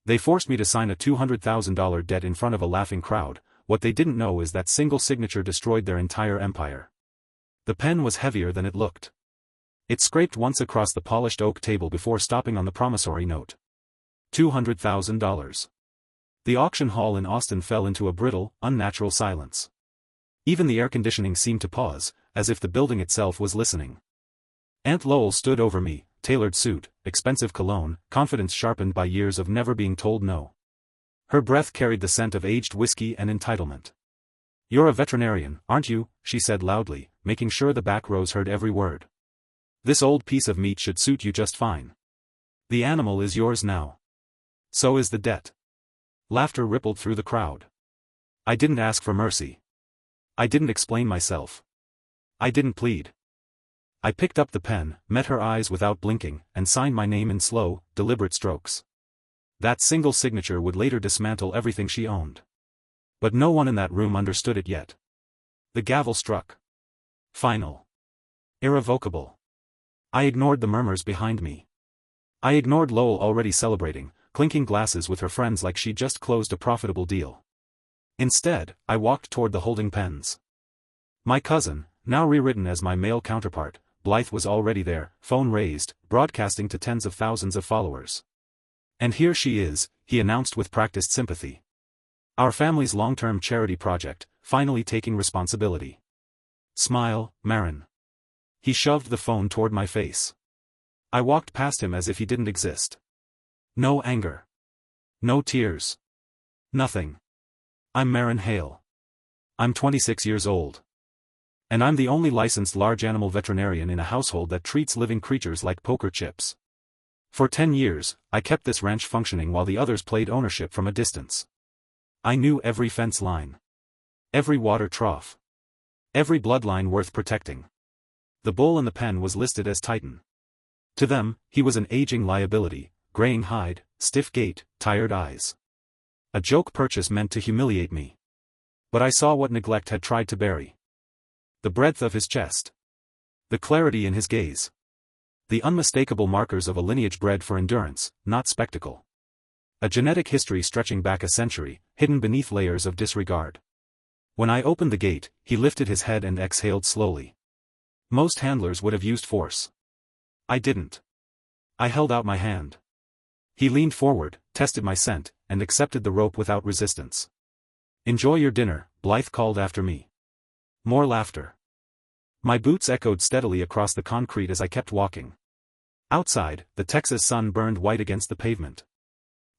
They forced me to sign a $200,000 debt in front of a laughing crowd. What they didn't know is that single signature destroyed their entire empire. The pen was heavier than it looked. It scraped once across the polished oak table before stopping on the promissory note. $200,000. The auction hall in Austin fell into a brittle, unnatural silence. Even the air conditioning seemed to pause, as if the building itself was listening. Aunt Lowell stood over me, tailored suit, expensive cologne, confidence sharpened by years of never being told no. Her breath carried the scent of aged whiskey and entitlement. "You're a veterinarian, aren't you?" she said loudly, making sure the back rows heard every word. "This old piece of meat should suit you just fine. The animal is yours now. So is the debt." Laughter rippled through the crowd. I didn't ask for mercy. I didn't explain myself. I didn't plead. I picked up the pen, met her eyes without blinking, and signed my name in slow, deliberate strokes. That single signature would later dismantle everything she owned. But no one in that room understood it yet. The gavel struck. Final. Irrevocable. I ignored the murmurs behind me. I ignored Lowell already celebrating, clinking glasses with her friends like she'd just closed a profitable deal. Instead, I walked toward the holding pens. My cousin, now rewritten as my male counterpart, Blythe, was already there, phone raised, broadcasting to tens of thousands of followers. "And here she is," he announced with practiced sympathy. "Our family's long-term charity project, finally taking responsibility. Smile, Marin." He shoved the phone toward my face. I walked past him as if he didn't exist. No anger. No tears. Nothing. "I'm Marin Hale. I'm 26 years old. And I'm the only licensed large animal veterinarian in a household that treats living creatures like poker chips. For 10 years, I kept this ranch functioning while the others played ownership from a distance. I knew every fence line. Every water trough. Every bloodline worth protecting. The bull in the pen was listed as Titan. To them, he was an aging liability, graying hide, stiff gait, tired eyes. A joke purchase meant to humiliate me. But I saw what neglect had tried to bury. The breadth of his chest. The clarity in his gaze. The unmistakable markers of a lineage bred for endurance, not spectacle. A genetic history stretching back a century, hidden beneath layers of disregard. When I opened the gate, he lifted his head and exhaled slowly. Most handlers would have used force. I didn't. I held out my hand. He leaned forward, tested my scent, and accepted the rope without resistance. "Enjoy your dinner," Blythe called after me. More laughter. My boots echoed steadily across the concrete as I kept walking. Outside, the Texas sun burned white against the pavement.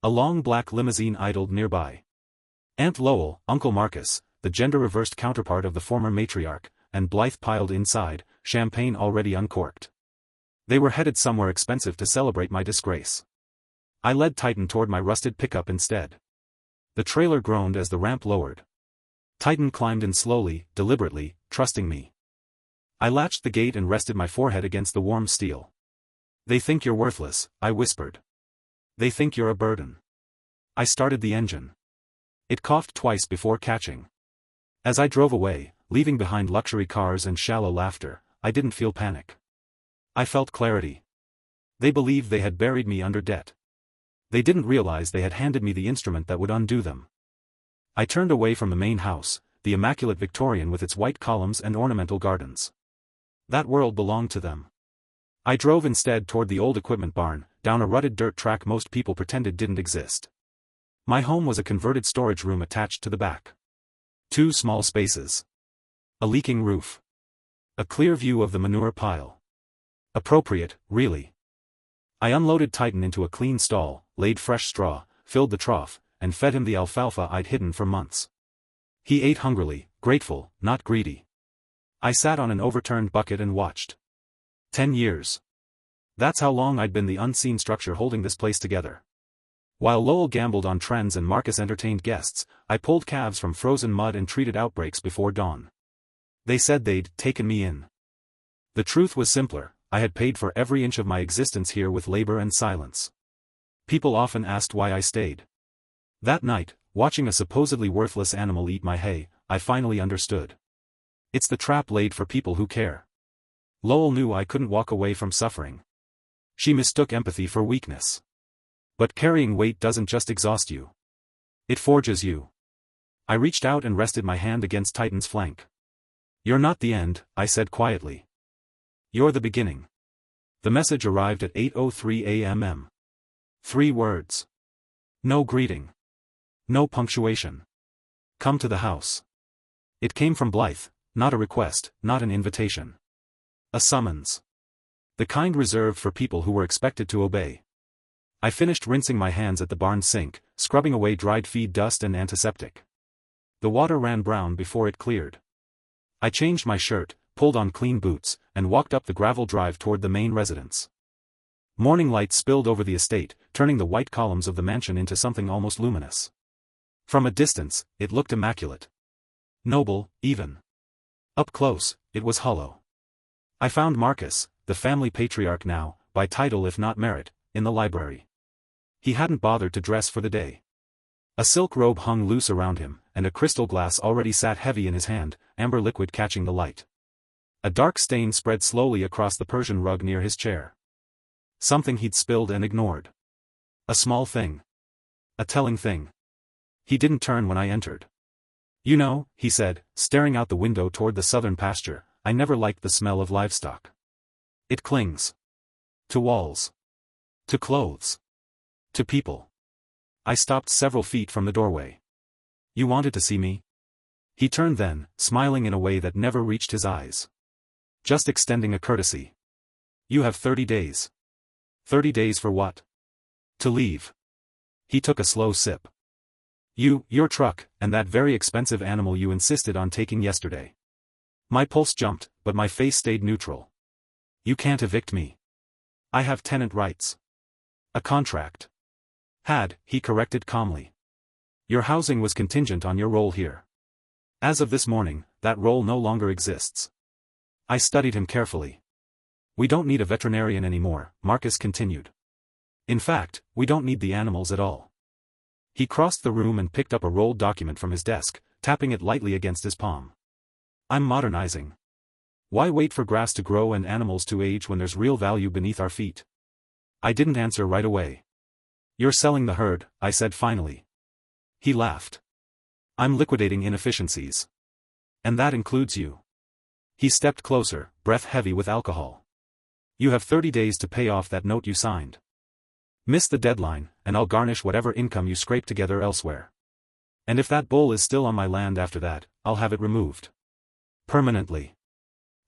A long black limousine idled nearby. Aunt Lowell, Uncle Marcus, the gender-reversed counterpart of the former matriarch, and Blythe piled inside, champagne already uncorked. They were headed somewhere expensive to celebrate my disgrace. I led Titan toward my rusted pickup instead. The trailer groaned as the ramp lowered. Titan climbed in slowly, deliberately, trusting me. I latched the gate and rested my forehead against the warm steel. "They think you're worthless," I whispered. "They think you're a burden." I started the engine. It coughed twice before catching. As I drove away, leaving behind luxury cars and shallow laughter, I didn't feel panic. I felt clarity. They believed they had buried me under debt. They didn't realize they had handed me the instrument that would undo them. I turned away from the main house, the immaculate Victorian with its white columns and ornamental gardens. That world belonged to them. I drove instead toward the old equipment barn, down a rutted dirt track most people pretended didn't exist. My home was a converted storage room attached to the back. 2 small spaces. A leaking roof. A clear view of the manure pile. Appropriate, really. I unloaded Titan into a clean stall, laid fresh straw, filled the trough, and fed him the alfalfa I'd hidden for months. He ate hungrily, grateful, not greedy. I sat on an overturned bucket and watched. 10 years. That's how long I'd been the unseen structure holding this place together. While Lowell gambled on trends and Marcus entertained guests, I pulled calves from frozen mud and treated outbreaks before dawn. They said they'd taken me in. The truth was simpler. I had paid for every inch of my existence here with labor and silence. People often asked why I stayed. That night, watching a supposedly worthless animal eat my hay, I finally understood. It's the trap laid for people who care. Lowell knew I couldn't walk away from suffering. She mistook empathy for weakness. But carrying weight doesn't just exhaust you. It forges you. I reached out and rested my hand against Titan's flank. You're not the end, I said quietly. You're the beginning. The message arrived at 8:03 a.m. 3 words. No greeting. No punctuation. Come to the house. It came from Blythe, not a request, not an invitation. A summons. The kind reserved for people who were expected to obey. I finished rinsing my hands at the barn sink, scrubbing away dried feed dust and antiseptic. The water ran brown before it cleared. I changed my shirt, pulled on clean boots, and walked up the gravel drive toward the main residence. Morning light spilled over the estate, turning the white columns of the mansion into something almost luminous. From a distance, it looked immaculate. Noble, even. Up close, it was hollow. I found Marcus, the family patriarch now, by title if not merit, in the library. He hadn't bothered to dress for the day. A silk robe hung loose around him, and a crystal glass already sat heavy in his hand, amber liquid catching the light. A dark stain spread slowly across the Persian rug near his chair. Something he'd spilled and ignored. A small thing. A telling thing. He didn't turn when I entered. You know, he said, staring out the window toward the southern pasture, I never liked the smell of livestock. It clings. To walls. To clothes. To people. I stopped several feet from the doorway. You wanted to see me? He turned then, smiling in a way that never reached his eyes. Just extending a courtesy. You have 30 days. 30 days for what? To leave. He took a slow sip. Your truck, and that very expensive animal you insisted on taking yesterday. My pulse jumped, but my face stayed neutral. You can't evict me. I have tenant rights. A contract. Had, he corrected calmly. Your housing was contingent on your role here. As of this morning, that role no longer exists. I studied him carefully. We don't need a veterinarian anymore, Marcus continued. In fact, we don't need the animals at all. He crossed the room and picked up a rolled document from his desk, tapping it lightly against his palm. I'm modernizing. Why wait for grass to grow and animals to age when there's real value beneath our feet? I didn't answer right away. You're selling the herd, I said finally. He laughed. I'm liquidating inefficiencies. And that includes you. He stepped closer, breath heavy with alcohol. You have 30 days to pay off that note you signed. Miss the deadline, and I'll garnish whatever income you scrape together elsewhere. And if that bull is still on my land after that, I'll have it removed. Permanently.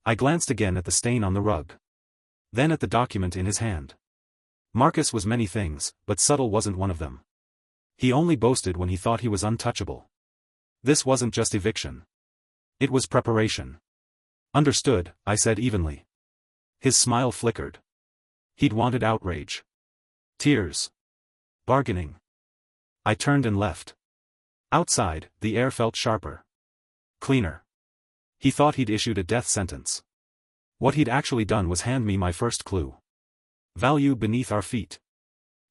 I glanced again at the stain on the rug. Then at the document in his hand. Marcus was many things, but subtle wasn't one of them. He only boasted when he thought he was untouchable. This wasn't just eviction. It was preparation. Understood, I said evenly. His smile flickered. He'd wanted outrage. Tears. Bargaining. I turned and left. Outside, the air felt sharper. Cleaner. He thought he'd issued a death sentence. What he'd actually done was hand me my first clue. Value beneath our feet.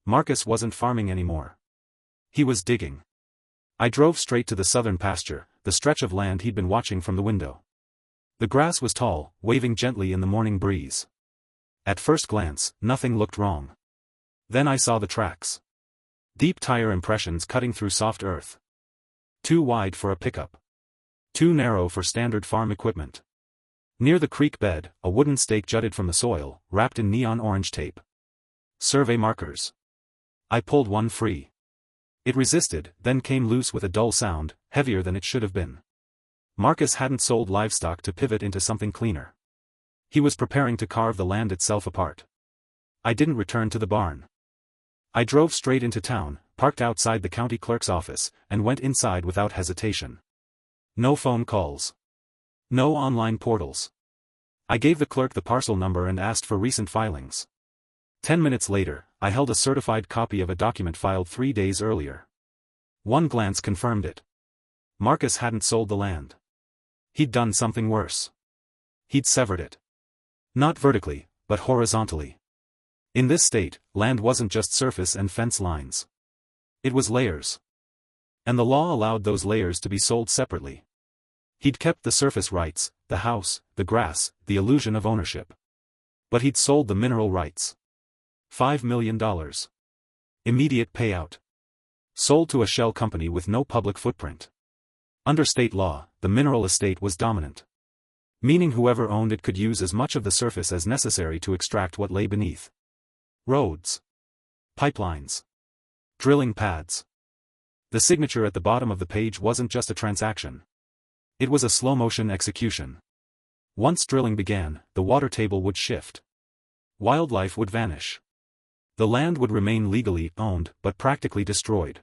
Marcus wasn't farming anymore. He was digging. I drove straight to the southern pasture, the stretch of land he'd been watching from the window. The grass was tall, waving gently in the morning breeze. At first glance, nothing looked wrong. Then I saw the tracks. Deep tire impressions cutting through soft earth. Too wide for a pickup. Too narrow for standard farm equipment. Near the creek bed, a wooden stake jutted from the soil, wrapped in neon orange tape. Survey markers. I pulled one free. It resisted, then came loose with a dull sound, heavier than it should have been. Marcus hadn't sold livestock to pivot into something cleaner. He was preparing to carve the land itself apart. I didn't return to the barn. I drove straight into town, parked outside the county clerk's office, and went inside without hesitation. No phone calls. No online portals. I gave the clerk the parcel number and asked for recent filings. 10 minutes later, I held a certified copy of a document filed 3 days earlier. One glance confirmed it. Marcus hadn't sold the land. He'd done something worse. He'd severed it. Not vertically, but horizontally. In this state, land wasn't just surface and fence lines. It was layers. And the law allowed those layers to be sold separately. He'd kept the surface rights, the house, the grass, the illusion of ownership. But he'd sold the mineral rights. $5 million. Immediate payout. Sold to a shell company with no public footprint. Under state law, the mineral estate was dominant. Meaning whoever owned it could use as much of the surface as necessary to extract what lay beneath. Roads. Pipelines. Drilling pads. The signature at the bottom of the page wasn't just a transaction. It was a slow-motion execution. Once drilling began, the water table would shift. Wildlife would vanish. The land would remain legally owned but practically destroyed.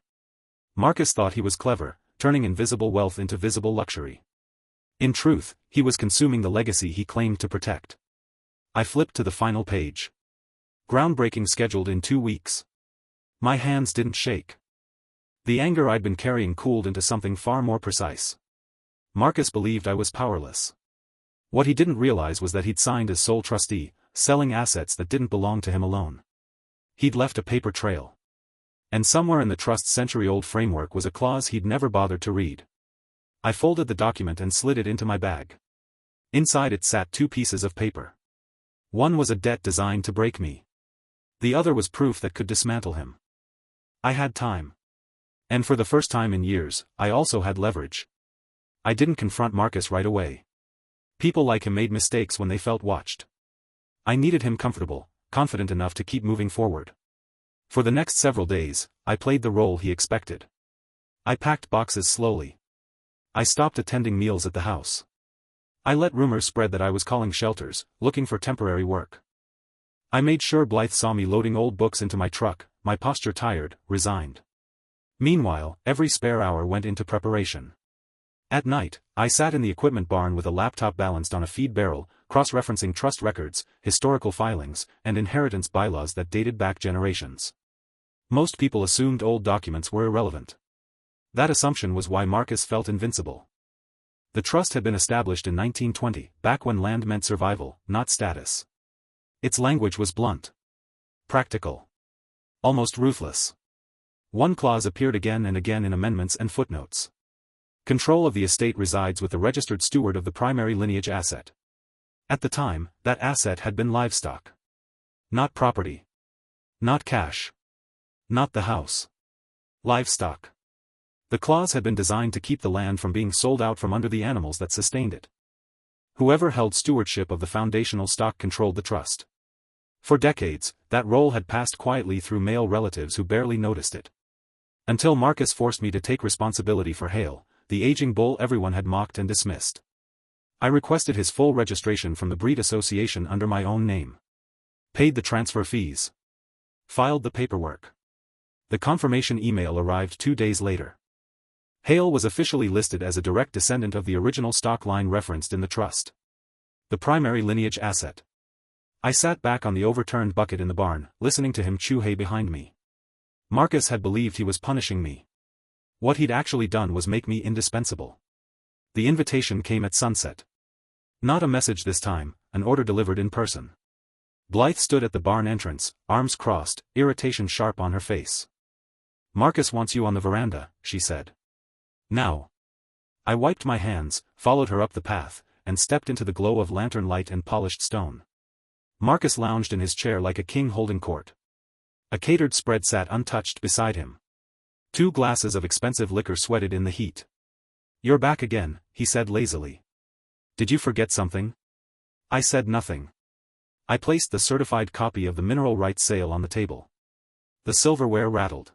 Marcus thought he was clever, turning invisible wealth into visible luxury. In truth, he was consuming the legacy he claimed to protect. I flipped to the final page. Groundbreaking scheduled in 2 weeks. My hands didn't shake. The anger I'd been carrying cooled into something far more precise. Marcus believed I was powerless. What he didn't realize was that he'd signed as sole trustee, selling assets that didn't belong to him alone. He'd left a paper trail. And somewhere in the trust's century-old framework was a clause he'd never bothered to read. I folded the document and slid it into my bag. Inside it sat 2 pieces of paper. One was a debt designed to break me. The other was proof that could dismantle him. I had time. And for the first time in years, I also had leverage. I didn't confront Marcus right away. People like him made mistakes when they felt watched. I needed him comfortable, confident enough to keep moving forward. For the next several days, I played the role he expected. I packed boxes slowly. I stopped attending meals at the house. I let rumors spread that I was calling shelters, looking for temporary work. I made sure Blythe saw me loading old books into my truck, my posture tired, resigned. Meanwhile, every spare hour went into preparation. At night, I sat in the equipment barn with a laptop balanced on a feed barrel, cross-referencing trust records, historical filings, and inheritance bylaws that dated back generations. Most people assumed old documents were irrelevant. That assumption was why Marcus felt invincible. The trust had been established in 1920, back when land meant survival, not status. Its language was blunt. Practical. Almost ruthless. One clause appeared again and again in amendments and footnotes. Control of the estate resides with the registered steward of the primary lineage asset. At the time, that asset had been livestock. Not property. Not cash. Not the house. Livestock. The clause had been designed to keep the land from being sold out from under the animals that sustained it. Whoever held stewardship of the foundational stock controlled the trust. For decades, that role had passed quietly through male relatives who barely noticed it. Until Marcus forced me to take responsibility for Hale, the aging bull everyone had mocked and dismissed. I requested his full registration from the breed association under my own name. Paid the transfer fees. Filed the paperwork. The confirmation email arrived 2 days later. Hale was officially listed as a direct descendant of the original stock line referenced in the trust. The primary lineage asset. I sat back on the overturned bucket in the barn, listening to him chew hay behind me. Marcus had believed he was punishing me. What he'd actually done was make me indispensable. The invitation came at sunset. Not a message this time, an order delivered in person. Blythe stood at the barn entrance, arms crossed, irritation sharp on her face. "Marcus wants you on the veranda," she said. "Now." I wiped my hands, followed her up the path, and stepped into the glow of lantern light and polished stone. Marcus lounged in his chair like a king holding court. A catered spread sat untouched beside him. 2 glasses of expensive liquor sweated in the heat. "You're back again," he said lazily. "Did you forget something?" I said nothing. I placed the certified copy of the mineral rights sale on the table. The silverware rattled.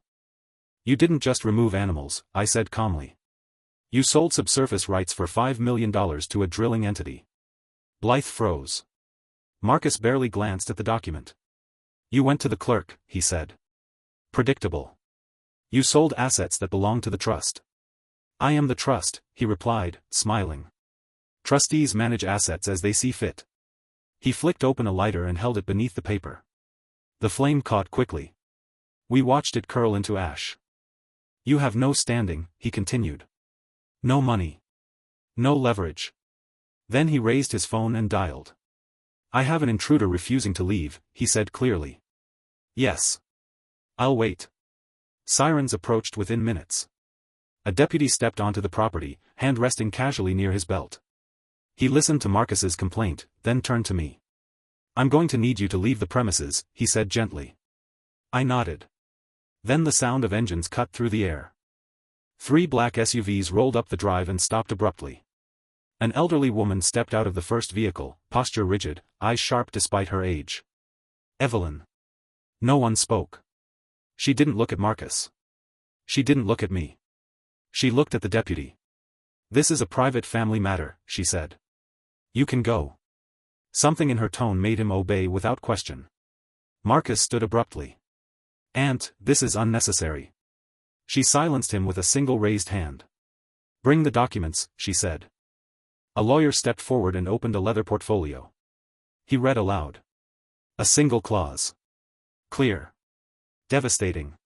"You didn't just remove animals," I said calmly. "You sold subsurface rights for $5 million to a drilling entity." Blythe froze. Marcus barely glanced at the document. "You went to the clerk," he said. "Predictable. You sold assets that belong to the trust." "I am the trust," he replied, smiling. "Trustees manage assets as they see fit." He flicked open a lighter and held it beneath the paper. The flame caught quickly. We watched it curl into ash. "You have no standing," he continued. "No money. No leverage." Then he raised his phone and dialed. "I have an intruder refusing to leave," he said clearly. "Yes. I'll wait." Sirens approached within minutes. A deputy stepped onto the property, hand resting casually near his belt. He listened to Marcus's complaint, then turned to me. "I'm going to need you to leave the premises," he said gently. I nodded. Then the sound of engines cut through the air. 3 black SUVs rolled up the drive and stopped abruptly. An elderly woman stepped out of the first vehicle, posture rigid, eyes sharp despite her age. Evelyn. No one spoke. She didn't look at Marcus. She didn't look at me. She looked at the deputy. "This is a private family matter," she said. "You can go." Something in her tone made him obey without question. Marcus stood abruptly. "Aunt, this is unnecessary." She silenced him with a single raised hand. "Bring the documents," she said. A lawyer stepped forward and opened a leather portfolio. He read aloud. A single clause. Clear. Devastating.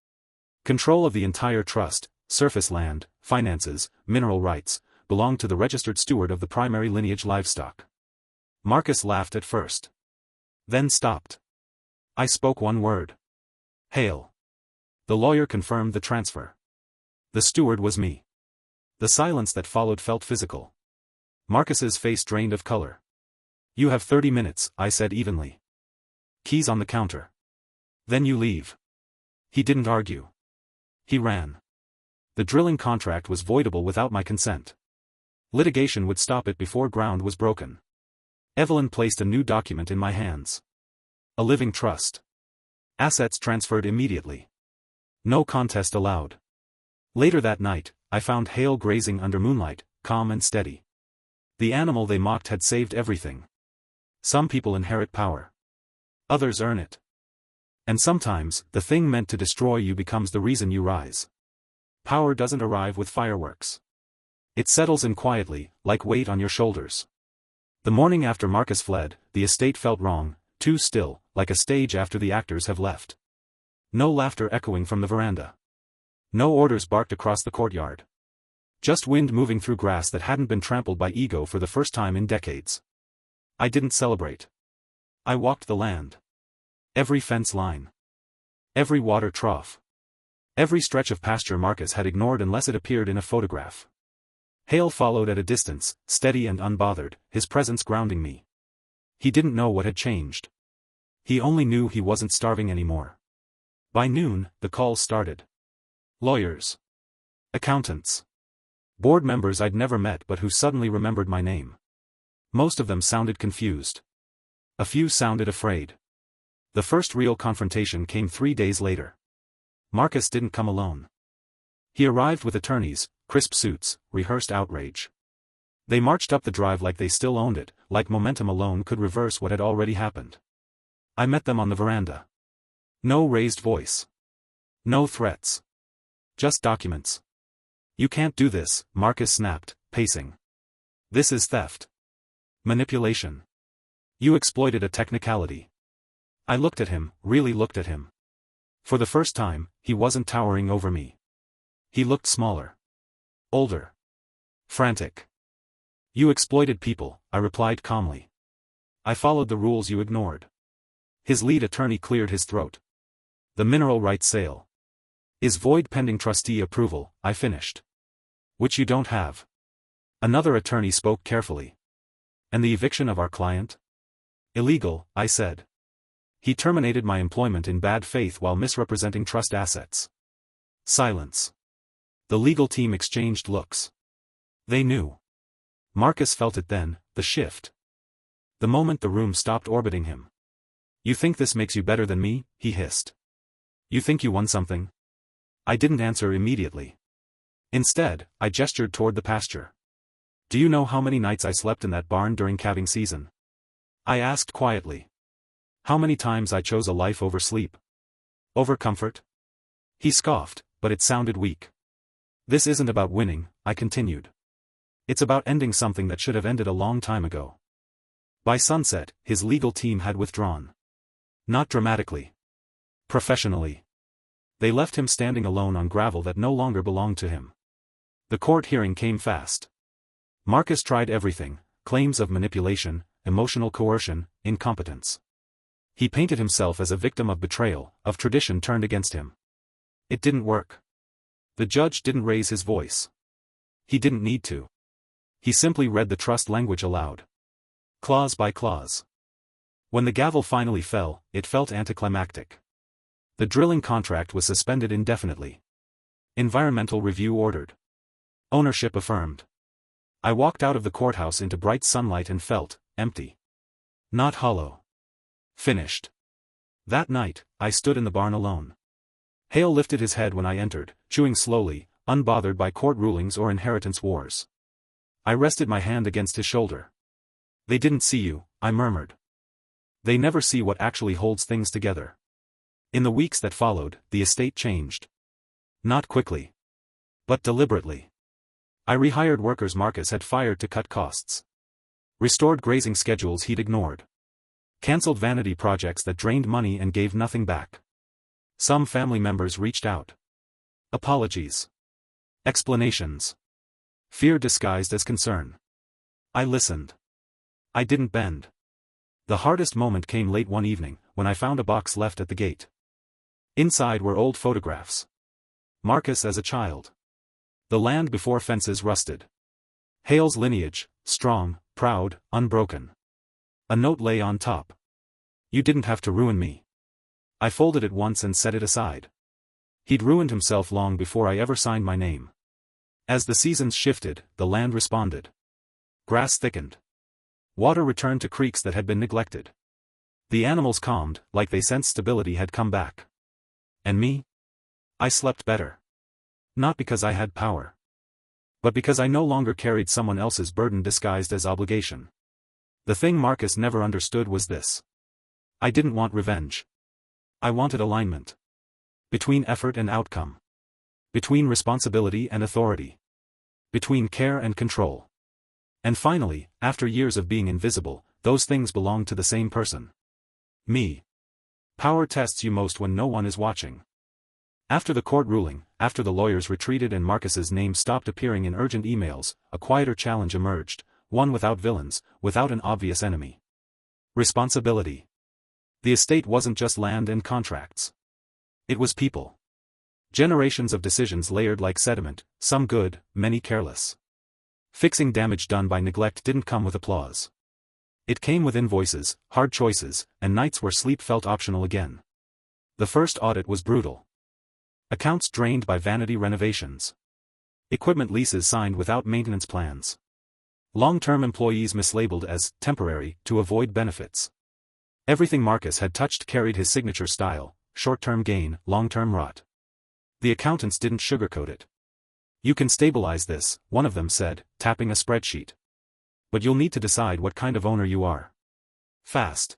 Control of the entire trust, surface land, finances, mineral rights, belong to the registered steward of the primary lineage livestock. Marcus laughed at first. Then stopped. I spoke one word. Hail. The lawyer confirmed the transfer. The steward was me. The silence that followed felt physical. Marcus's face drained of color. "You have 30 minutes, I said evenly. Keys on the counter. Then you leave." He didn't argue. He ran. The drilling contract was voidable without my consent. Litigation would stop it before ground was broken. Evelyn placed a new document in my hands. A living trust. Assets transferred immediately. No contest allowed. Later that night, I found Hale grazing under moonlight, calm and steady. The animal they mocked had saved everything. Some people inherit power. Others earn it. And sometimes, the thing meant to destroy you becomes the reason you rise. Power doesn't arrive with fireworks. It settles in quietly, like weight on your shoulders. The morning after Marcus fled, the estate felt wrong, too still, like a stage after the actors have left. No laughter echoing from the veranda. No orders barked across the courtyard. Just wind moving through grass that hadn't been trampled by ego for the first time in decades. I didn't celebrate. I walked the land. Every fence line. Every water trough. Every stretch of pasture Marcus had ignored unless it appeared in a photograph. Hale followed at a distance, steady and unbothered, his presence grounding me. He didn't know what had changed. He only knew he wasn't starving anymore. By noon, the calls started. Lawyers. Accountants. Board members I'd never met but who suddenly remembered my name. Most of them sounded confused. A few sounded afraid. The first real confrontation came 3 days later. Marcus didn't come alone. He arrived with attorneys, crisp suits, rehearsed outrage. They marched up the drive like they still owned it, like momentum alone could reverse what had already happened. I met them on the veranda. No raised voice. No threats. Just documents. "You can't do this," Marcus snapped, pacing. "This is theft. Manipulation. You exploited a technicality." I looked at him, really looked at him. For the first time, he wasn't towering over me. He looked smaller. Older. Frantic. "You exploited people," I replied calmly. "I followed the rules you ignored." His lead attorney cleared his throat. "The mineral rights sale is void pending trustee approval," I finished. "Which you don't have." Another attorney spoke carefully. "And the eviction of our client?" "Illegal," I said. "He terminated my employment in bad faith while misrepresenting trust assets." Silence. The legal team exchanged looks. They knew. Marcus felt it then, the shift. The moment the room stopped orbiting him. "You think this makes you better than me?" he hissed. "You think you won something?" I didn't answer immediately. Instead, I gestured toward the pasture. "Do you know how many nights I slept in that barn during calving season?" I asked quietly. "How many times I chose a life over sleep? Over comfort?" He scoffed, but it sounded weak. "This isn't about winning," I continued. "It's about ending something that should have ended a long time ago." By sunset, his legal team had withdrawn. Not dramatically. Professionally. They left him standing alone on gravel that no longer belonged to him. The court hearing came fast. Marcus tried everything: claims of manipulation, emotional coercion, incompetence. He painted himself as a victim of betrayal, of tradition turned against him. It didn't work. The judge didn't raise his voice. He didn't need to. He simply read the trust language aloud. Clause by clause. When the gavel finally fell, it felt anticlimactic. The drilling contract was suspended indefinitely. Environmental review ordered. Ownership affirmed. I walked out of the courthouse into bright sunlight and felt empty. Not hollow. Finished. That night, I stood in the barn alone. Hale lifted his head when I entered, chewing slowly, unbothered by court rulings or inheritance wars. I rested my hand against his shoulder. They didn't see you, I murmured. They never see what actually holds things together. In the weeks that followed, the estate changed. Not quickly. But deliberately. I rehired workers Marcus had fired to cut costs. Restored grazing schedules he'd ignored. Cancelled vanity projects that drained money and gave nothing back. Some family members reached out. Apologies. Explanations. Fear disguised as concern. I listened. I didn't bend. The hardest moment came late one evening, when I found a box left at the gate. Inside were old photographs. Marcus as a child. The land before fences rusted. Hale's lineage, strong, proud, unbroken. A note lay on top. You didn't have to ruin me. I folded it once and set it aside. He'd ruined himself long before I ever signed my name. As the seasons shifted, the land responded. Grass thickened. Water returned to creeks that had been neglected. The animals calmed, like they sensed stability had come back. And me? I slept better. Not because I had power. But because I no longer carried someone else's burden disguised as obligation. The thing Marcus never understood was this. I didn't want revenge. I wanted alignment. Between effort and outcome. Between responsibility and authority. Between care and control. And finally, after years of being invisible, those things belonged to the same person. Me. Power tests you most when no one is watching. After the court ruling, after the lawyers retreated and Marcus's name stopped appearing in urgent emails, a quieter challenge emerged, one without villains, without an obvious enemy. Responsibility. The estate wasn't just land and contracts. It was people. Generations of decisions layered like sediment, some good, many careless. Fixing damage done by neglect didn't come with applause. It came with invoices, hard choices, and nights where sleep felt optional again. The first audit was brutal. Accounts drained by vanity renovations. Equipment leases signed without maintenance plans. Long-term employees mislabeled as temporary to avoid benefits. Everything Marcus had touched carried his signature style, short-term gain, long-term rot. The accountants didn't sugarcoat it. You can stabilize this, one of them said, tapping a spreadsheet. But you'll need to decide what kind of owner you are. Fast.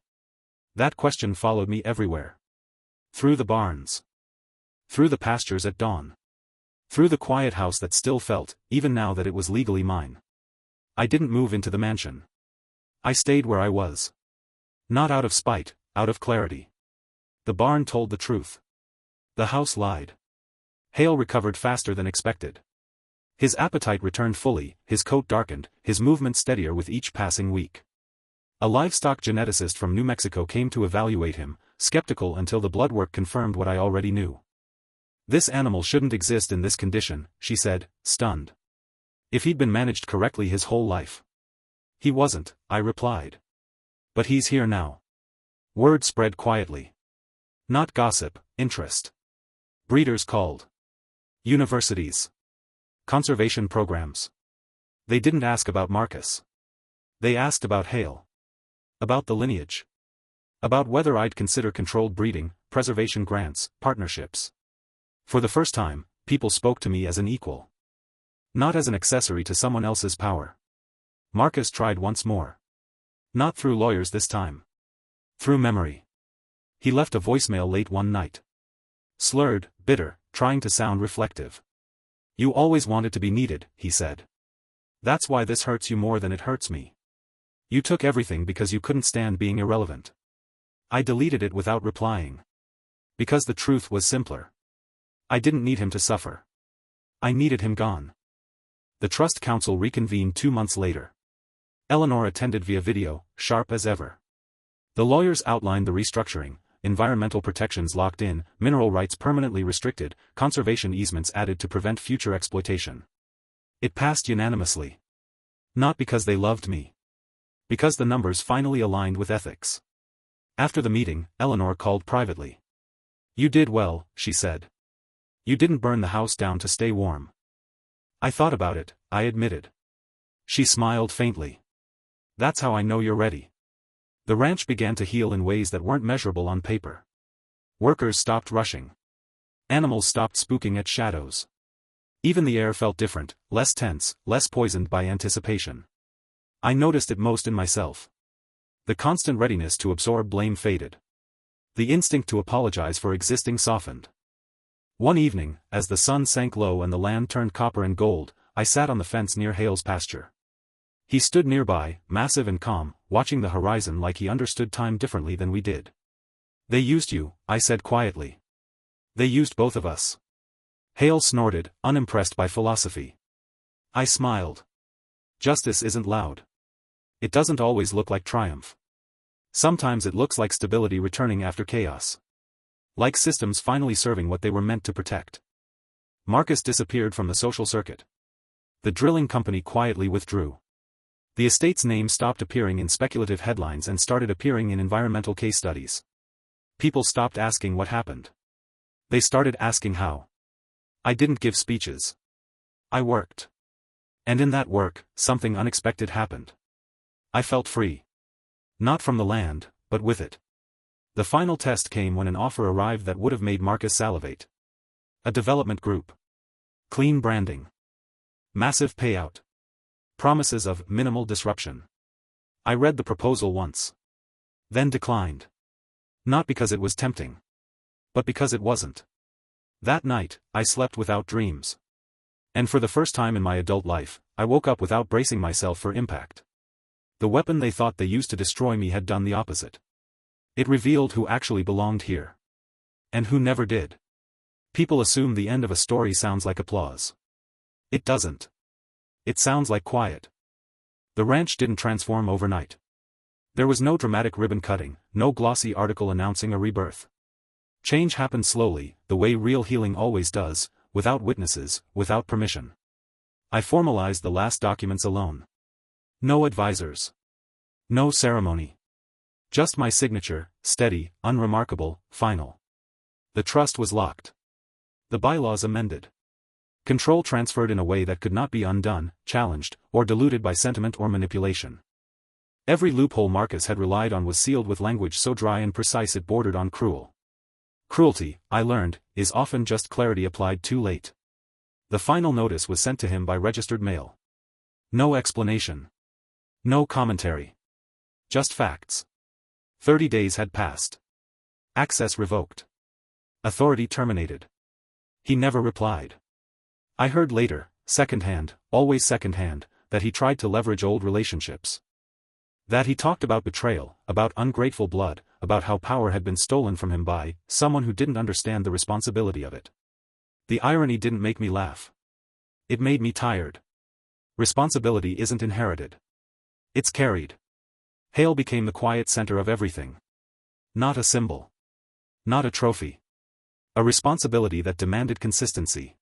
That question followed me everywhere. Through the barns. Through the pastures at dawn. Through the quiet house that still felt, even now that it was legally mine. I didn't move into the mansion. I stayed where I was. Not out of spite, out of clarity. The barn told the truth. The house lied. Hale recovered faster than expected. His appetite returned fully, his coat darkened, his movement steadier with each passing week. A livestock geneticist from New Mexico came to evaluate him, skeptical until the blood work confirmed what I already knew. This animal shouldn't exist in this condition, she said, stunned. If he'd been managed correctly his whole life. He wasn't, I replied. But he's here now. Word spread quietly. Not gossip, interest. Breeders called. Universities. Conservation programs. They didn't ask about Marcus. They asked about Hale. About the lineage. About whether I'd consider controlled breeding, preservation grants, partnerships. For the first time, people spoke to me as an equal. Not as an accessory to someone else's power. Marcus tried once more. Not through lawyers this time. Through memory. He left a voicemail late one night. Slurred, bitter, trying to sound reflective. You always wanted to be needed, he said. That's why this hurts you more than it hurts me. You took everything because you couldn't stand being irrelevant. I deleted it without replying. Because the truth was simpler. I didn't need him to suffer. I needed him gone. The Trust Council reconvened 2 months later. Eleanor attended via video, sharp as ever. The lawyers outlined the restructuring, environmental protections locked in, mineral rights permanently restricted, conservation easements added to prevent future exploitation. It passed unanimously. Not because they loved me. Because the numbers finally aligned with ethics. After the meeting, Eleanor called privately. You did well, she said. You didn't burn the house down to stay warm. I thought about it, I admitted. She smiled faintly. That's how I know you're ready. The ranch began to heal in ways that weren't measurable on paper. Workers stopped rushing. Animals stopped spooking at shadows. Even the air felt different, less tense, less poisoned by anticipation. I noticed it most in myself. The constant readiness to absorb blame faded. The instinct to apologize for existing softened. One evening, as the sun sank low and the land turned copper and gold, I sat on the fence near Hale's pasture. He stood nearby, massive and calm, watching the horizon like he understood time differently than we did. They used you, I said quietly. They used both of us. Hale snorted, unimpressed by philosophy. I smiled. Justice isn't loud. It doesn't always look like triumph. Sometimes it looks like stability returning after chaos. Like systems finally serving what they were meant to protect. Marcus disappeared from the social circuit. The drilling company quietly withdrew. The estate's name stopped appearing in speculative headlines and started appearing in environmental case studies. People stopped asking what happened. They started asking how. I didn't give speeches. I worked. And in that work, something unexpected happened. I felt free. Not from the land, but with it. The final test came when an offer arrived that would have made Marcus salivate. A development group. Clean branding. Massive payout. Promises of minimal disruption. I read the proposal once. Then declined. Not because it was tempting. But because it wasn't. That night, I slept without dreams. And for the first time in my adult life, I woke up without bracing myself for impact. The weapon they thought they used to destroy me had done the opposite. It revealed who actually belonged here. And who never did. People assume the end of a story sounds like applause. It doesn't. It sounds like quiet. The ranch didn't transform overnight. There was no dramatic ribbon cutting, no glossy article announcing a rebirth. Change happened slowly, the way real healing always does, without witnesses, without permission. I formalized the last documents alone. No advisors. No ceremony. Just my signature, steady, unremarkable, final. The trust was locked. The bylaws amended. Control transferred in a way that could not be undone, challenged, or diluted by sentiment or manipulation. Every loophole Marcus had relied on was sealed with language so dry and precise it bordered on cruel. Cruelty, I learned, is often just clarity applied too late. The final notice was sent to him by registered mail. No explanation. No commentary. Just facts. 30 days had passed. Access revoked. Authority terminated. He never replied. I heard later, secondhand, always secondhand, that he tried to leverage old relationships. That he talked about betrayal, about ungrateful blood, about how power had been stolen from him by someone who didn't understand the responsibility of it. The irony didn't make me laugh. It made me tired. Responsibility isn't inherited. It's carried. Hale became the quiet center of everything. Not a symbol. Not a trophy. A responsibility that demanded consistency.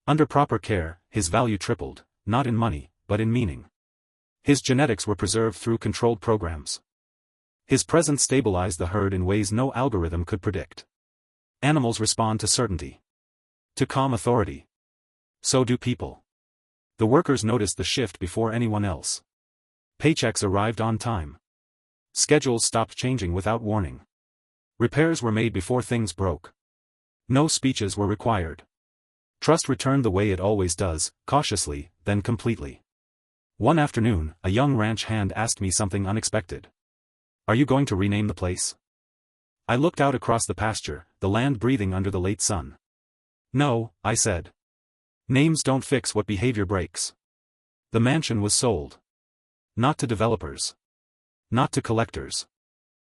Under proper care, his value tripled, not in money, but in meaning. His genetics were preserved through controlled programs. His presence stabilized the herd in ways no algorithm could predict. Animals respond to certainty. To calm authority. So do people. The workers noticed the shift before anyone else. Paychecks arrived on time. Schedules stopped changing without warning. Repairs were made before things broke. No speeches were required. Trust returned the way it always does, cautiously, then completely. One afternoon, a young ranch hand asked me something unexpected. Are you going to rename the place? I looked out across the pasture, the land breathing under the late sun. No, I said. Names don't fix what behavior breaks. The mansion was sold. Not to developers. Not to collectors.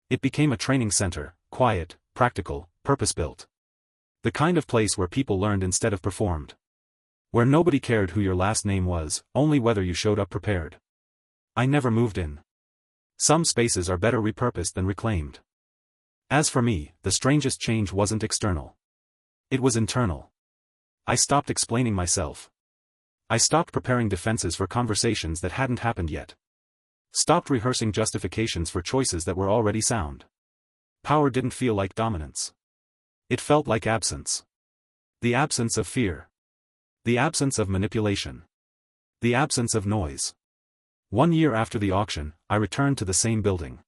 It became a training center, quiet, practical, purpose-built. The kind of place where people learned instead of performed. Where nobody cared who your last name was, only whether you showed up prepared. I never moved in. Some spaces are better repurposed than reclaimed. As for me, the strangest change wasn't external. It was internal. I stopped explaining myself. I stopped preparing defenses for conversations that hadn't happened yet. Stopped rehearsing justifications for choices that were already sound. Power didn't feel like dominance. It felt like absence. The absence of fear. The absence of manipulation. The absence of noise. 1 year after the auction, I returned to the same building.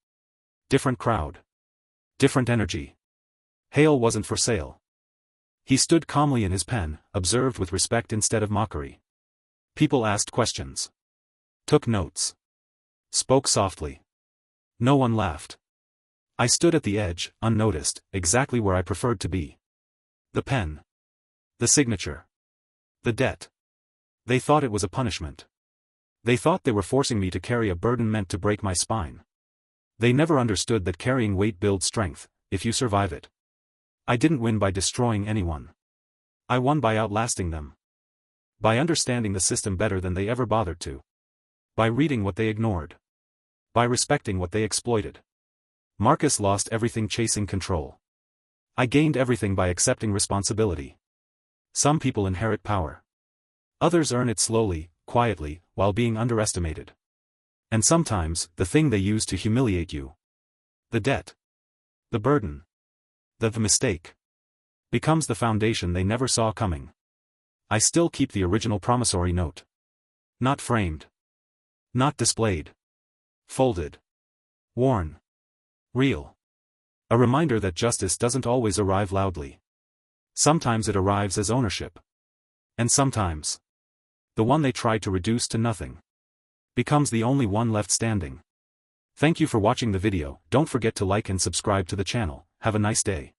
Different crowd. Different energy. Hale wasn't for sale. He stood calmly in his pen, observed with respect instead of mockery. People asked questions. Took notes. Spoke softly. No one laughed. I stood at the edge, unnoticed, exactly where I preferred to be. The pen. The signature. The debt. They thought it was a punishment. They thought they were forcing me to carry a burden meant to break my spine. They never understood that carrying weight builds strength, if you survive it. I didn't win by destroying anyone. I won by outlasting them. By understanding the system better than they ever bothered to. By reading what they ignored. By respecting what they exploited. Marcus lost everything chasing control. I gained everything by accepting responsibility. Some people inherit power. Others earn it slowly, quietly, while being underestimated. And sometimes, the thing they use to humiliate you. The debt. The burden. The mistake. Becomes the foundation they never saw coming. I still keep the original promissory note. Not framed. Not displayed. Folded. Worn. Real. A reminder that justice doesn't always arrive loudly. Sometimes it arrives as ownership. And sometimes, the one they tried to reduce to nothing becomes the only one left standing. Thank you for watching the video. Don't forget to like and subscribe to the channel. Have a nice day.